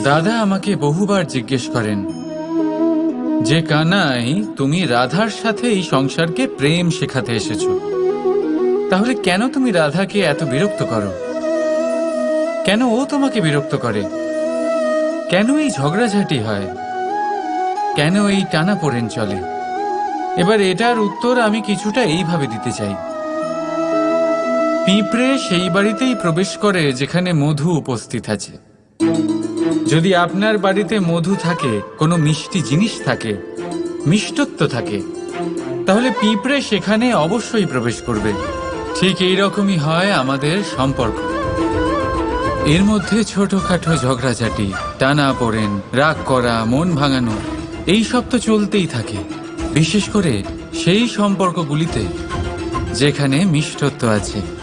দাদা আমাকে বহুবার জিজ্ঞেস করেন যে কানাই, তুমি রাধার সাথে এই সংসারকে প্রেম শেখাতে এসেছো, তাহলে কেন তুমি রাধাকে এত বিরক্ত করো? কেন ও তোমাকে বিরক্ত করে? কেন এই ঝগড়াঝাটি হয়? কেন এই টানাপোড়েন চলে? এবার এটার উত্তর আমি কিছুটা এইভাবে দিতে চাই। পিঁপড়ে সেই বাড়িতেই প্রবেশ করে যেখানে মধু উপস্থিত আছে। যদি আপনার বাড়িতে মধু থাকে, কোনো মিষ্টি জিনিস থাকে, মিষ্টত্ব থাকে, তাহলে পিঁপড়ে সেখানে অবশ্যই প্রবেশ করবে। ঠিক এই রকমই হয় আমাদের সম্পর্ক। এর মধ্যে ছোটখাটো ঝগড়াঝাটি, টানাপোড়েন, রাগ করা, মন ভাঙানো, এই সব তো চলতেই থাকে, বিশেষ করে সেই সম্পর্কগুলিতে যেখানে মিষ্টত্ব আছে।